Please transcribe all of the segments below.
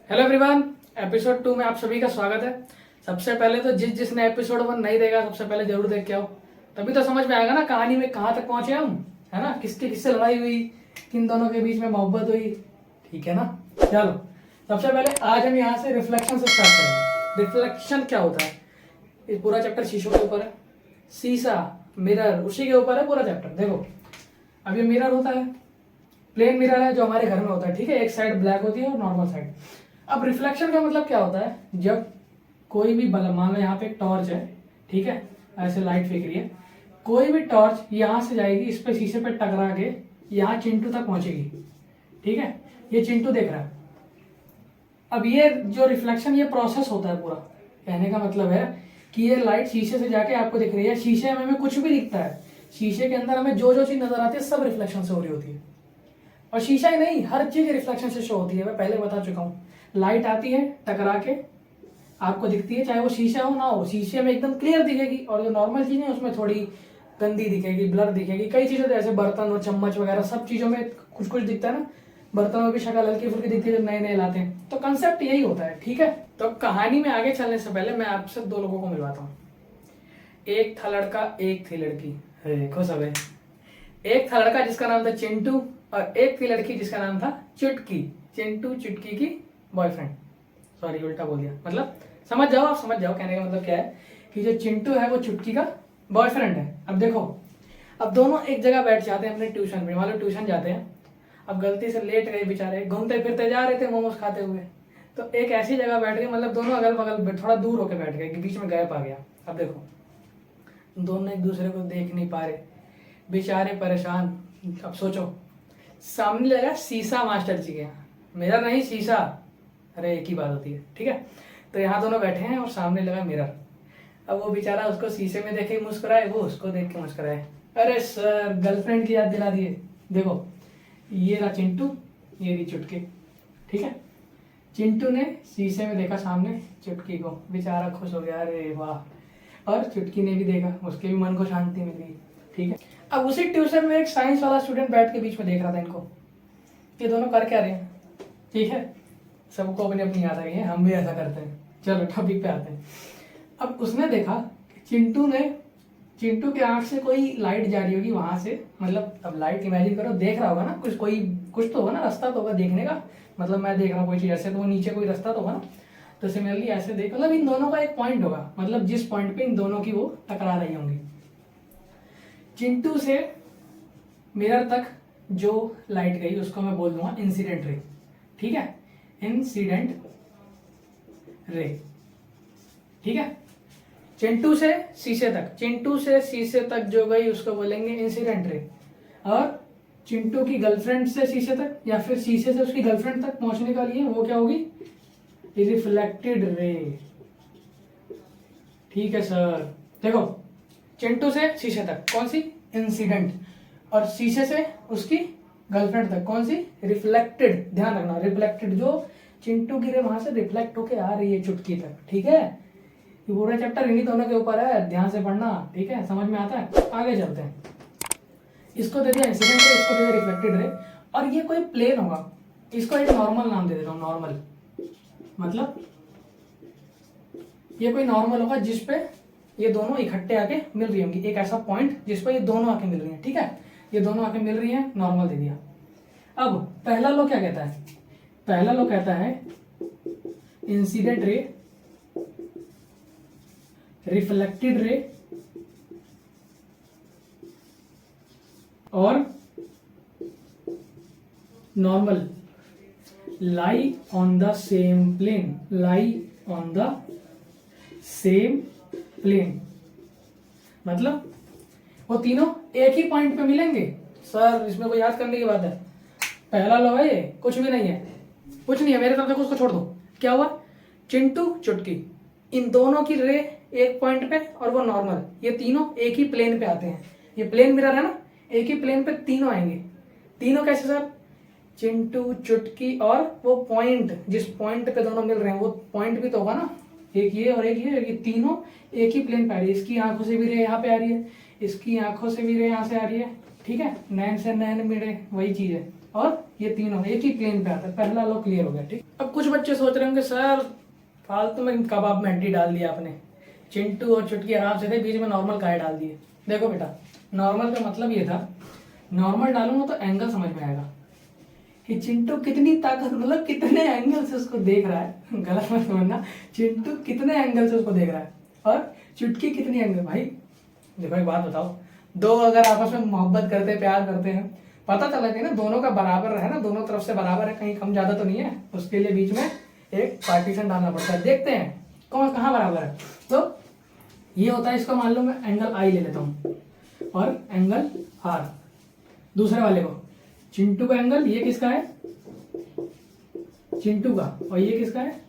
Hello everyone, episode 2 में आप सभी का स्वागत है। सबसे पहले तो जिसने एपिसोड 1 नहीं देखा सबसे पहले जरूर देख के आओ, तभी तो समझ में आएगा ना कहानी में कहाँ तक पहुंचे हम, है ना। किसकी किससे लड़ाई हुई, किन दोनों के बीच में मोहब्बत हुई, ठीक है ना। चलो सबसे पहले आज हम यहाँ से रिफ्लेक्शन से स्टार्ट करेंगे। रिफ्लेक्शन क्या होता है, ये पूरा चैप्टर शीशों के ऊपर है। शीशा, मिरर, उसी के ऊपर है पूरा चैप्टर। देखो अब ये मिरर होता है, प्लेन मिरर है जो हमारे घर में होता है, ठीक है। एक साइड ब्लैक होती है और नॉर्मल साइड। अब रिफ्लेक्शन का मतलब क्या होता है, जब कोई भी बल्ब, मान लो यहाँ पे एक टॉर्च है, ठीक है, ऐसे लाइट फेंक रही है, कोई भी टॉर्च यहाँ से जाएगी, इस पे शीशे पे टकरा के यहाँ चिंटू तक पहुंचेगी, ठीक है। ये चिंटू देख रहा है। अब ये जो रिफ्लेक्शन, ये प्रोसेस होता है पूरा। कहने का मतलब है कि ये लाइट शीशे से जाके आपको दिख रही है, शीशे में हमें कुछ भी दिखता है, शीशे के अंदर हमें जो जो चीज नजर आती है सब रिफ्लेक्शन से हो रही होती है। और शीशा ही नहीं, हर चीज रिफ्लेक्शन से शो होती है। मैं पहले बता चुका हूँ, लाइट आती है टकरा के आपको दिखती है, चाहे वो शीशा हो ना हो, शीशे में एकदम क्लियर दिखेगी, और जो नॉर्मल चीजें उसमें थोड़ी गंदी दिखेगी, ब्लर दिखेगी। कई चीजें जैसे बर्तन और चम्मच वगैरह, सब चीजों में कुछ कुछ दिखता है ना। बर्तनों में भी शक्ल हल्की फुल्की दिखती है जब नए नए लाते हैं। तो कंसेप्ट यही होता है, ठीक है। तो कहानी में आगे चलने से पहले मैं आपसे दो लोगों को मिलवाता हूँ। एक था लड़का, एक थी लड़की। देखो सब है, एक था लड़का जिसका नाम था चिंटू, और एक थी लड़की जिसका नाम था चुटकी। चिंटू चुटकी की बॉयफ्रेंड, सॉरी उल्टा बोल दिया, मतलब समझ जाओ, आप समझ जाओ। कहने का मतलब क्या है कि जो चिंटू है वो चुटकी का बॉयफ्रेंड है। अब देखो, अब दोनों एक जगह बैठ जाते हैं अपने ट्यूशन में, मान लो ट्यूशन जाते हैं। अब गलती से लेट गए बेचारे, घूमते फिरते जा रहे थे मोमोज खाते हुए, तो एक ऐसी जगह बैठ गए, मतलब दोनों अगल बगल थोड़ा दूर होकर बैठ गए कि बीच में गैप आ गया। अब देखो दोनों एक दूसरे को देख नहीं पा रहे, बेचारे परेशान। अब सोचो, सामने लगा शीशा मास्टर जी के यहाँ, मिरर नहीं शीशा, अरे एक ही बात होती है, ठीक है। तो यहाँ दोनों बैठे हैं और सामने लगा मिरर। अब वो बेचारा उसको शीशे में देखे मुस्कुराए, वो उसको देख के मुस्कुराए। अरे सर, गर्लफ्रेंड की याद दिला दिए। देखो ये रहा चिंटू, ये रही चुटकी, ठीक है। चिंटू ने शीशे में देखा सामने चुटकी को, बेचारा खुश हो गया, अरे वाह। और चुटकी ने भी देखा, उसके भी मन को शांति मिल गई, ठीक है। अब उसी ट्यूशन में एक साइंस वाला स्टूडेंट बैठ के बीच में देख रहा था इनको, ये दोनों कर क्या रहे हैं, ठीक है। सबको अपनी अपनी याद आई है, हम भी ऐसा करते हैं। चलो टॉपिक पे आते हैं। अब उसने देखा कि चिंटू के आंख से कोई लाइट जा रही होगी वहां से, मतलब अब लाइट इमेजिन करो, देख रहा होगा ना कुछ तो होगा ना, रास्ता तो होगा देखने का। मतलब मैं देख रहा हूँ कोई चीज ऐसे, तो वो नीचे कोई रास्ता तो होगा ना। तो सिमिलरली ऐसे देख, मतलब इन दोनों का एक पॉइंट होगा, मतलब जिस पॉइंट पे इन दोनों की वो टकरा रही होंगी। चिंटू से मिरर तक जो लाइट गई उसको मैं बोल दूंगा इंसिडेंट रे, ठीक है। इंसिडेंट रे, ठीक है। चिंटू से शीशे तक जो गई उसको बोलेंगे इंसिडेंट रे। और चिंटू की गर्लफ्रेंड से शीशे तक, या फिर शीशे से उसकी गर्लफ्रेंड तक पहुंचने का लिए, वो क्या होगी, रिफ्लेक्टेड रे, ठीक है सर। देखो चिंटू से शीशे तक कौन सी, इंसिडेंट, और शीशे से उसकी गर्लफ्रेंड तक कौन सी, रिफ्लेक्टेड। ध्यान रखना, रिफ्लेक्टेड, जो चिंटू की रे वहां से रिफ्लेक्ट होके आ रही है चुटकी तक, ठीक है। ये पूरा चैप्टर इन्हीं दोनों के ऊपर है, ध्यान से पढ़ना, ठीक है, समझ में आता है। आगे चलते हैं। इसको दे दिया इंसिडेंट रे, इसको दे दिया रिफ्लेक्टेड रे, और ये कोई प्लेन होगा, इसको एक नॉर्मल नाम दे देता हूँ। नॉर्मल मतलब ये कोई नॉर्मल होगा जिसपे ये दोनों इकट्ठे आके मिल रही होंगी, एक ऐसा पॉइंट जिस पर ये दोनों आके मिल रही हैं, ठीक है। ये दोनों आके मिल रही हैं, नॉर्मल दे दिया। अब पहला लॉ क्या कहता है, पहला लॉ कहता है इंसिडेंट रे, रिफ्लेक्टेड रे और normal lie on the same plane, lie on the same plane. मतलब वो तीनों एक ही पॉइंट पे मिलेंगे। सर इसमें कोई याद करने की बात है, पहला लॉ है ये, कुछ भी नहीं है, कुछ नहीं है मेरे तरफ से, उसको छोड़ दो। क्या हुआ, चिंटू चुटकी, इन दोनों की रे एक पॉइंट पे और वो नॉर्मल, ये तीनों एक ही प्लेन पे आते हैं। ये प्लेन मिरर है ना, एक ही प्लेन पे तीनों आएंगे। तीनों कैसे सर, चिंटू चुटकी और वो पॉइंट, जिस पॉइंट पे दोनों मिल रहे हैं वो पॉइंट भी तो होगा ना, एक ये और एक ये तीनों एक ही प्लेन पे आ रही है। इसकी आंखों से भी रे यहाँ पे आ रही है, इसकी आंखों से भी रे यहाँ से आ रही है, ठीक है। नैन से नैन मिले, वही चीज है। और ये तीनों एक ही प्लेन पे आता है। पहला लॉ क्लियर हो गया, ठीक। अब कुछ बच्चे सोच रहे होंगे सर फालतू में कबाब में हड्डी डाल दिया आपने, चिंटू और चुटकी आराम से थे, बीच में नॉर्मल काहे डाल दिए। देखो बेटा, नॉर्मल का मतलब ये था, नॉर्मल डालूंगा तो एंगल समझ में आएगा कि चिंटू कितनी ताकत, मतलब कितने एंगल से उसको देख रहा है। गलत मत समझना, चिंटू कितने एंगल से उसको देख रहा है और चुटकी कितनी एंगल। भाई देखो एक बात बताओ, दो अगर आपस में मोहब्बत करते हैं, प्यार करते हैं, पता चला कि ना दोनों का बराबर है ना, दोनों तरफ से बराबर है, कहीं कम ज्यादा तो नहीं है, उसके लिए बीच में एक पार्टीशन डालना पड़ता है। देखते हैं कौन कहाँ बराबर है। तो ये होता है, इसको मान लो मैं एंगल आई ले लेता हूँ और एंगल आर, दूसरे वाले को चिंटू का एंगल, ये किसका है चिंटू का, और ये किसका है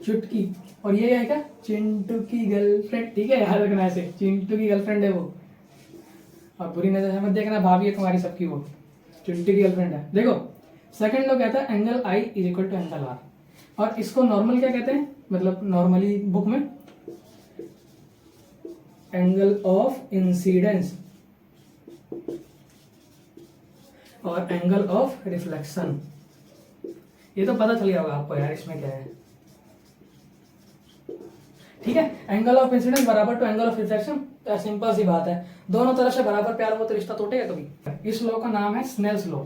चुटकी, और ये है क्या चिंटू की गर्लफ्रेंड। ठीक है, याद रखना ऐसे, चिंटू की गर्लफ्रेंड है वो, और बुरी नजर से मत देखना, भाभी है तुम्हारी सबकी, वो चिंटू की गर्लफ्रेंड है। देखो सेकंड लोग कहता है angle I is equal to angle R, और इसको नॉर्मल क्या कहते हैं, मतलब नॉर्मली बुक में एंगल ऑफ इंसिडेंस और एंगल ऑफ रिफ्लेक्शन। ये तो पता चल गया होगा आपको यार इसमें क्या है, ठीक है। एंगल ऑफ इंसिडेंस बराबर to angle of reflection, simple सी बात है, दोनों तरफ से बराबर प्यार हो तो रिश्ता टूटेगा कभी। इस लॉ का नाम है स्नेल्स लॉ,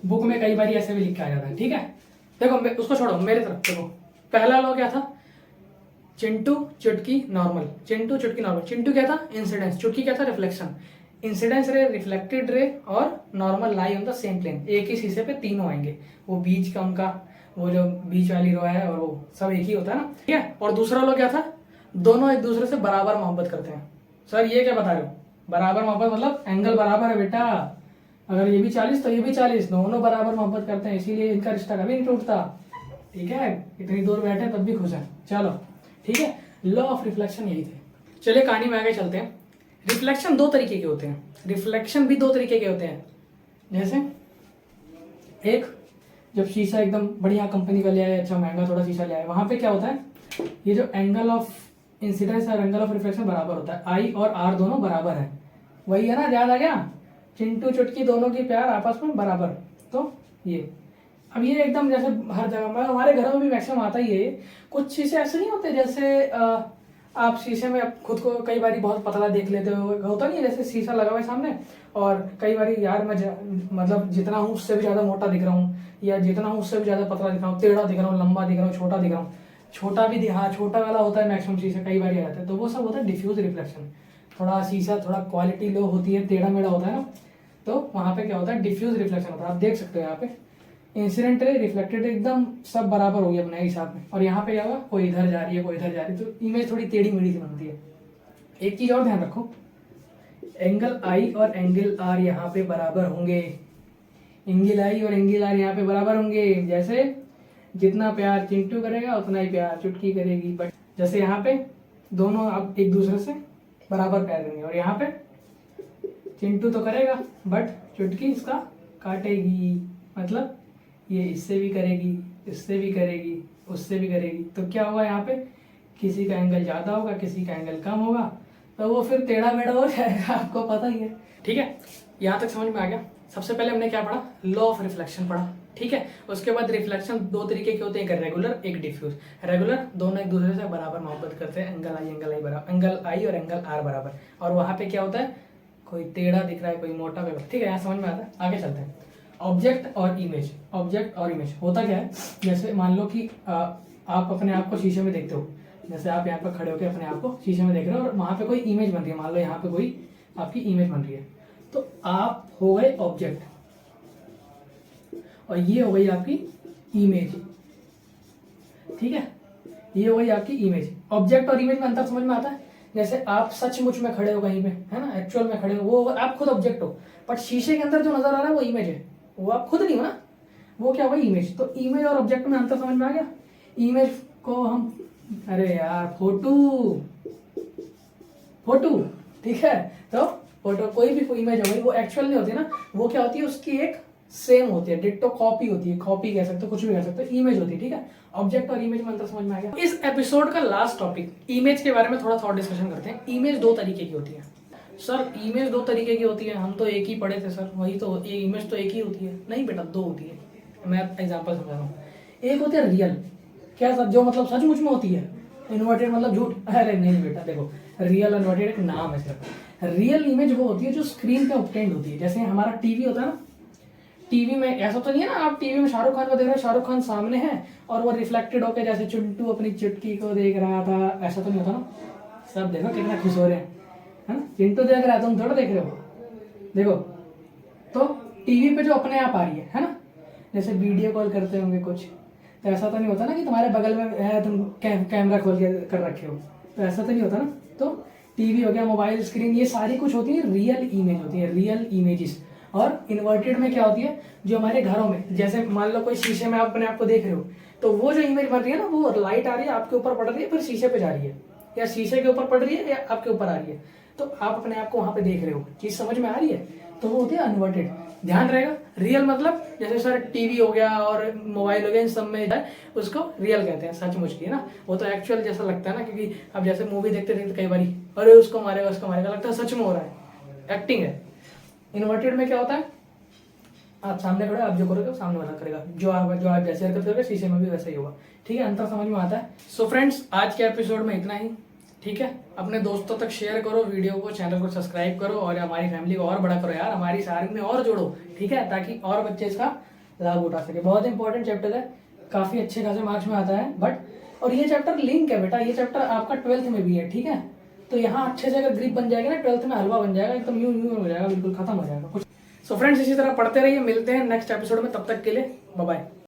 बुक में कई बार ऐसे भी लिखा जाता है, ठीक है। देखो उसको छोड़ो, मेरे तरफ देखो, पहला लॉ क्या था, चिंटू चुटकी नॉर्मल, चिंटू चुटकी नॉर्मल। चिंटू क्या था इंसिडेंस, चुटकी क्या था रिफ्लेक्शन। इंसिडेंस रे, रिफ्लेक्टेड रे और normal lie on the same plane, एक ही शीशे पे तीनों आएंगे, वो बीच का उनका वो जो बीच वाली रो है और वो सब एक ही होता है ना, ठीक है। और दूसरा लॉ क्या था, दोनों एक दूसरे से बराबर मोहब्बत करते हैं। सर ये क्या बता रहे हो, बराबर मोहब्बत मतलब एंगल बराबर है बेटा, अगर ये भी 40 तो ये भी 40, दोनों बराबर मोहब्बत करते हैं, इसीलिए इनका रिश्ता कभी नहीं टूटता, ठीक है। इतनी दूर बैठे तब भी खुश है, चलो ठीक है। लॉ ऑफ रिफ्लेक्शन यही थे। चलिए कहानी में आगे चलते हैं। रिफ्लेक्शन दो तरीके के होते हैं, रिफ्लेक्शन भी दो तरीके के होते हैं। जैसे एक, जब शीशा एकदम बढ़िया कंपनी का ले आए, अच्छा महंगा थोड़ा शीशा ले आए, वहां पे क्या होता है, ये जो एंगल ऑफ इंसिडेंस और एंगल ऑफ रिफ्लेक्शन बराबर होता है, आई और आर दोनों बराबर है, वही है ना, याद आ गया, चिंटू चुटकी दोनों की प्यार आपस में बराबर। तो ये अब ये एकदम जैसे हर जगह में, हमारे घरों में भी मैक्सिमम आता ही है। कुछ शीशे ऐसे नहीं होते, जैसे आप शीशे में खुद को कई बार बहुत पतला देख लेते हो, होता नहीं है, जैसे शीशा लगा हुआ है सामने और कई बार यार मैं मतलब जितना हूँ उससे भी ज्यादा मोटा दिख रहा हूँ, या जितना हूँ उससे भी ज्यादा पतला दिख रहा हूँ, टेढ़ा दिख रहा हूँ, लंबा दिख रहा हूँ, छोटा दिख रहा हूँ, छोटा भी हाँ छोटा वाला होता है मैक्सिमम शीशे, कई बार आ जाता है, तो वो सब होता है डिफ्यूज रिफ्लेक्शन। थोड़ा शीशा थोड़ा क्वालिटी लो होती है, टेढ़ा मेढ़ा होता है ना, तो वहां पे क्या होता है डिफ्यूज रिफ्लेक्शन होता है। आप देख सकते हो यहाँ पे इंसिडेंट रे, रिफ्लेक्टेड एकदम सब बराबर हो गया अपने हिसाब में, और यहाँ पे क्या होगा, कोई इधर जा रही है कोई इधर जा रही है, तो इमेज थोड़ी टेढ़ी मेढ़ी सी बनती है। एक चीज और ध्यान रखो, एंगल आई और एंगल आर यहाँ पे बराबर होंगे, एंगल आई और एंगल आर यहाँ पे बराबर होंगे। जैसे जितना प्यार चिंटू करेगा उतना ही प्यार चुटकी करेगी, बट जैसे यहाँ पे दोनों अब एक दूसरे से बराबर प्यार करेंगे, और यहाँ पे चिंटू तो करेगा बट चुटकी इसका काटेगी, मतलब ये इससे भी करेगी, इससे भी करेगी, उससे भी करेगी, तो क्या होगा यहाँ पे, किसी का एंगल ज्यादा होगा किसी का एंगल कम होगा, तो वो फिर टेढ़ा मेढ़ा हो जाएगा, आपको पता ही है, ठीक है। यहाँ तक समझ में आ गया। सबसे पहले हमने क्या पढ़ा, लॉ ऑफ रिफ्लेक्शन पढ़ा, ठीक है। उसके बाद रिफ्लेक्शन दो तरीके के होते हैं, एक रेगुलर एक डिफ्यूज। रेगुलर दोनों एक दूसरे से बराबर मोहब्बत करते हैं, एंगल आई बराबर, एंगल आई और एंगल आर बराबर, और वहां पे क्या होता है, कोई टेढ़ा दिख रहा है कोई मोटा, ठीक है, यहाँ समझ में आता है। आगे चलते हैं, ऑब्जेक्ट और इमेज। ऑब्जेक्ट और इमेज होता क्या है, जैसे मान लो कि आप अपने आप को शीशे में देखते हो, जैसे आप यहाँ पर खड़े होकर अपने आप को शीशे में देख रहे हो और वहां पे कोई इमेज बन रही है, मान लो यहाँ पे कोई आपकी इमेज बन रही है, तो आप हो गए ऑब्जेक्ट और ये हो गई आपकी इमेज, ठीक है, ये हो गई आपकी इमेज। ऑब्जेक्ट और इमेज में अंतर समझ में आता है, जैसे आप सचमुच में खड़े हो कहीं पे, है ना, एक्चुअल में खड़े हो, वो आप खुद ऑब्जेक्ट हो, बट शीशे के अंदर जो नजर आ रहा है वो इमेज है, वो आप खुद नहीं हो ना, वो क्या हुआ इमेज। तो इमेज और ऑब्जेक्ट में अंतर समझ में आ गया। इमेज को हम, अरे यार फोटो, ठीक है, तो फोटो कोई भी इमेज हो गई, वो एक्चुअल नहीं होती ना, वो क्या होती है, उसकी एक सेम होती है, डिट्टो कॉपी होती है, कॉपी कह सकते हो, कुछ भी कह सकते हो, इमेज होती है, ठीक है। ऑब्जेक्ट और इमेज में अंतर समझ में आ गया। इस एपिसोड का लास्ट टॉपिक इमेज के बारे में थोड़ा डिस्कशन करते हैं। इमेज दो तरीके की होती है। सर इमेज दो तरीके की होती है, हम तो एक ही पढ़े थे सर, वही तो ये इमेज तो एक ही होती है। नहीं बेटा, दो होती है। मैं एग्जांपल समझा रहा हूँ। एक होती है रियल, क्या सर, जो मतलब सचमुच में होती है। इन्वर्टेड मतलब झूठ, अरे नहीं बेटा देखो, रियल इन्वर्टेड एक नाम है सिर्फ। रियल इमेज वो होती है जो स्क्रीन पे ऑब्टेंड होती है। जैसे हमारा टीवी होता है ना, टीवी में ऐसा तो नहीं है ना, आप टीवी में शाहरुख खान को देख रहे हो, शाहरुख खान सामने है और वो रिफ्लेक्टेड होकर जैसे चिंटू अपनी चुटकी को देख रहा था, ऐसा तो नहीं होता ना। सब देखो कितना खुश हो रहे हैं, है ना, चिंटू देख रहा है, तुम थोड़ा देख रहे हो। देखो तो टीवी पे जो अपने आप आ रही है ना, जैसे वीडियो कॉल करते होंगे कुछ, तो ऐसा तो नहीं होता ना कि तुम्हारे बगल में है, तुम कैमरा खोल के कर रखे हो, तो ऐसा तो नहीं होता ना। तो टीवी हो गया, मोबाइल स्क्रीन, ये सारी कुछ होती है रियल इमेज होती है, रियल इमेजेस। और इन्वर्टेड में क्या होती है, जो हमारे घरों में, जैसे मान लो कोई शीशे में आप अपने आप को देख रहे हो, तो वो जो इमेज बन रही है ना, वो लाइट आ रही है आपके ऊपर पड़ रही है, फिर शीशे पे जा रही है, या शीशे के ऊपर पड़ रही है या आपके ऊपर आ रही है, तो आप अपने आप को वहां पे देख रहे हो, चीज समझ में आ रही है, तो वो होती है अनवर्टेड। ध्यान रहेगा, रियल मतलब जैसे सर टीवी हो गया और मोबाइल हो गया, इन सब में है उसको रियल कहते हैं, सचमुच की है ना। वो तो एक्चुअल जैसा लगता है ना, क्योंकि अब जैसे मूवी देखते थे कई बार, अरे उसको मारेगा उसको मारेगा, लगता है सच में हो रहा है, एक्टिंग है। इन्वर्टेड में क्या होता है, आप सामने खड़े, आप जो करोगे सामने वाला करेगा, जो आप जैसे हरकत करोगे शीशे में भी वैसा ही होगा। ठीक है, अंतर समझ में आता है। सो फ्रेंड्स, आज के एपिसोड में इतना ही। ठीक है, अपने दोस्तों तक शेयर करो वीडियो को, चैनल को सब्सक्राइब करो और हमारी फैमिली को और बड़ा करो यार, हमारी सारी में और जोड़ो। ठीक है, ताकि और बच्चे इसका लाभ उठा सके। बहुत इंपॉर्टेंट चैप्टर है, काफी अच्छे खासे मार्क्स में आता है बट, और ये चैप्टर लिंक है बेटा, ये चैप्टर आपका 12th में भी है। ठीक है, तो यहाँ अच्छे से अगर ग्रिप बन जाएगा ना, 12th में हलवा बन जाएगा, एकदम यूं यूं हो जाएगा, बिल्कुल खत्म हो जाएगा कुछ। सो फ्रेंड्स, इसी तरह पढ़ते रहिए, मिलते हैं नेक्स्ट एपिसोड में, तब तक के लिए बाय बाय।